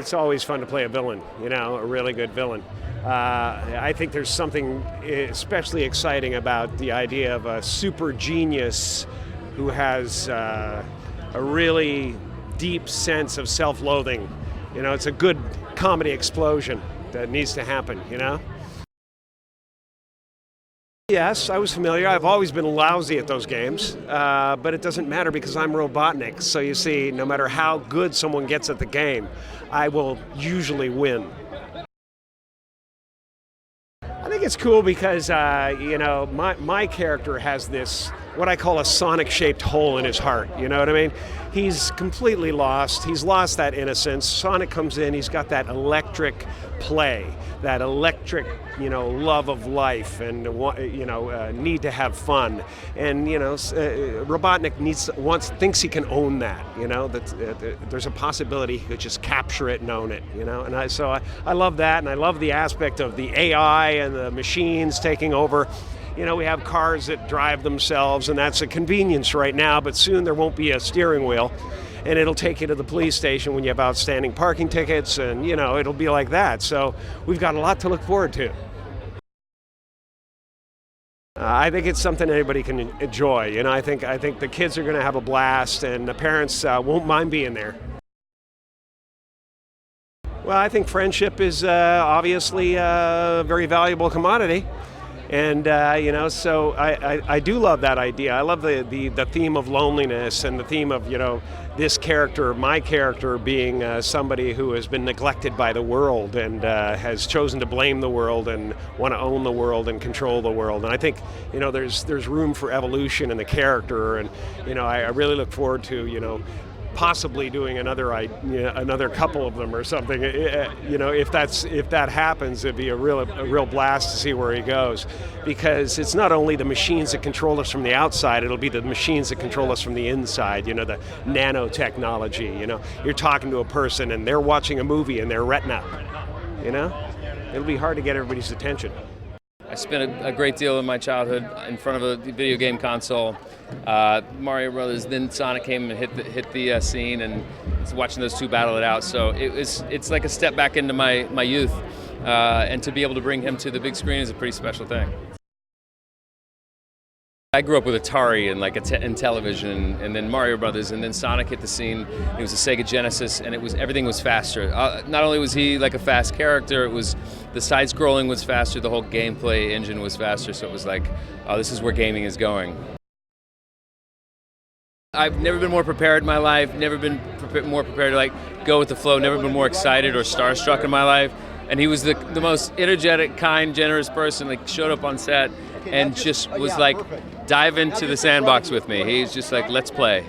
it's always fun to play a villain, you know, a really good villain. I think there's something especially exciting about the idea of a super genius who has a really deep sense of self-loathing. You know, it's a good comedy explosion that needs to happen, you know? Yes, I was familiar. I've always been lousy at those games, but it doesn't matter because I'm Robotnik. So you see, no matter how good someone gets at the game, I will usually win. I think it's cool because, you know, my character has this, what I call a Sonic-shaped hole in his heart, you know what I mean? He's completely lost. He's lost that innocence. Sonic comes in, he's got that electric play, that electric, you know, love of life and, you know, need to have fun. And, you know, Robotnik thinks he can own that, you know, that there's a possibility he could just capture it and own it, you know? And so I love that, and I love the aspect of the AI and the machines taking over. You know, we have cars that drive themselves, and that's a convenience right now, but soon there won't be a steering wheel, and it'll take you to the police station when you have outstanding parking tickets, and, you know, it'll be like that. So we've got a lot to look forward to. I think it's something anybody can enjoy. You know, I think the kids are going to have a blast, and the parents won't mind being there. Well, I think friendship is obviously a very valuable commodity. And, you know, so I do love that idea. I love the theme of loneliness and the theme of, you know, this character, my character, being somebody who has been neglected by the world and has chosen to blame the world and want to own the world and control the world. And I think, you know, there's room for evolution in the character. And, you know, I really look forward to, you know, possibly doing another couple of them or something. You know, if that happens, it'd be a real blast to see where he goes, because it's not only the machines that control us from the outside, it'll be the machines that control us from the inside. You know, the nanotechnology. You know, you're talking to a person and they're watching a movie in their retina. You know, it'll be hard to get everybody's attention. I spent a great deal of my childhood in front of a video game console. Mario Brothers, then Sonic came and hit the scene, and watching those two battle it out. So it's like a step back into my youth, and to be able to bring him to the big screen is a pretty special thing. I grew up with Atari and television, and then Mario Brothers, and then Sonic hit the scene. It was a Sega Genesis, and everything was faster. Not only was he like a fast character, it was the side-scrolling was faster, the whole gameplay engine was faster. So it was like, oh, this is where gaming is going. I've never been more prepared in my life. Never been more prepared to like go with the flow. Never been more excited or starstruck in my life. And he was the most energetic, kind, generous person. Like showed up on set and just was like, dive into the sandbox with me. He's just like, let's play.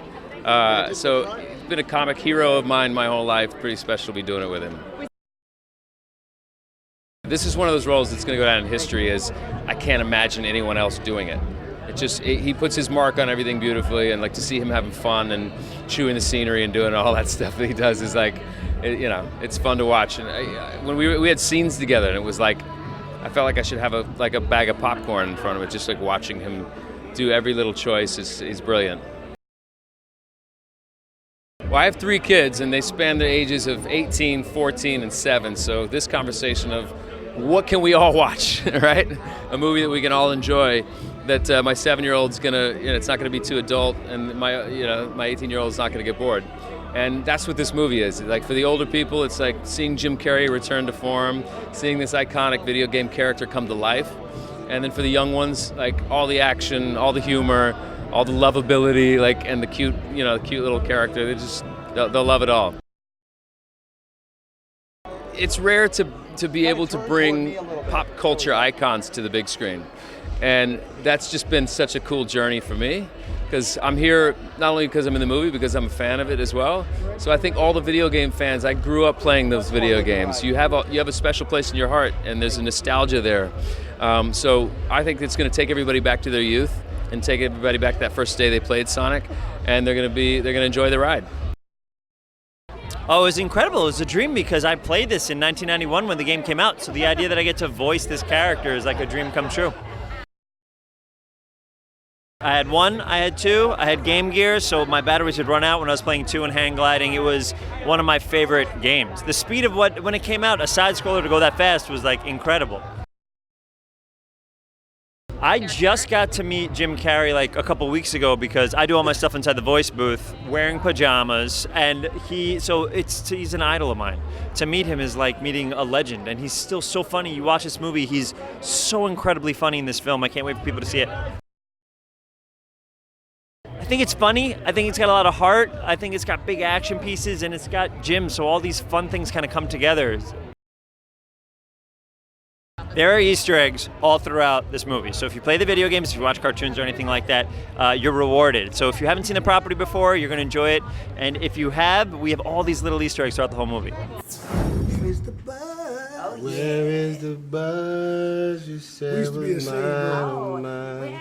So he's been a comic hero of mine my whole life. Pretty special to be doing it with him. This is one of those roles that's going to go down in history as I can't imagine anyone else doing it. He puts his mark on everything beautifully, and like to see him having fun and chewing the scenery and doing all that stuff that he does is like, you know, it's fun to watch. And when we had scenes together, and it was like, I felt like I should have a bag of popcorn in front of it, just like watching him do every little choice is brilliant. Well, I have 3 kids, and they span the ages of 18, 14, and 7. So this conversation of what can we all watch, right? A movie that we can all enjoy. That my 7-year-old's gonna, you know, it's not gonna be too adult, and my 18-year-old's not gonna get bored. And that's what this movie is. Like for the older people, it's like seeing Jim Carrey return to form, seeing this iconic video game character come to life. And then for the young ones, like all the action, all the humor, all the lovability, like, and the cute little character. They'll love it all. It's rare to be able to bring pop culture icons to the big screen. And that's just been such a cool journey for me, because I'm here not only because I'm in the movie, because I'm a fan of it as well. So I think all the video game fans, I grew up playing those video games. You have a special place in your heart, and there's a nostalgia there. So I think it's going to take everybody back to their youth and take everybody back that first day they played Sonic, and they're going to enjoy the ride. Oh, it was incredible. It was a dream because I played this in 1991 when the game came out. So the idea that I get to voice this character is like a dream come true. I had 1, I had 2, I had Game Gear, so my batteries would run out when I was playing 2 and hang gliding. It was one of my favorite games. The speed of when it came out, a side-scroller to go that fast was like incredible. I just got to meet Jim Carrey like a couple weeks ago because I do all my stuff inside the voice booth wearing pajamas, and he's an idol of mine. To meet him is like meeting a legend, and he's still so funny. You watch this movie, he's so incredibly funny in this film. I can't wait for people to see it. I think it's funny. I think it's got a lot of heart. I think it's got big action pieces, and it's got Jim, so all these fun things kind of come together. There are Easter eggs all throughout this movie. So if you play the video games, if you watch cartoons or anything like that, you're rewarded. So if you haven't seen the property before, you're going to enjoy it. And if you have, we have all these little Easter eggs throughout the whole movie. Where's the buzz? Where is the buzz? You said was mine.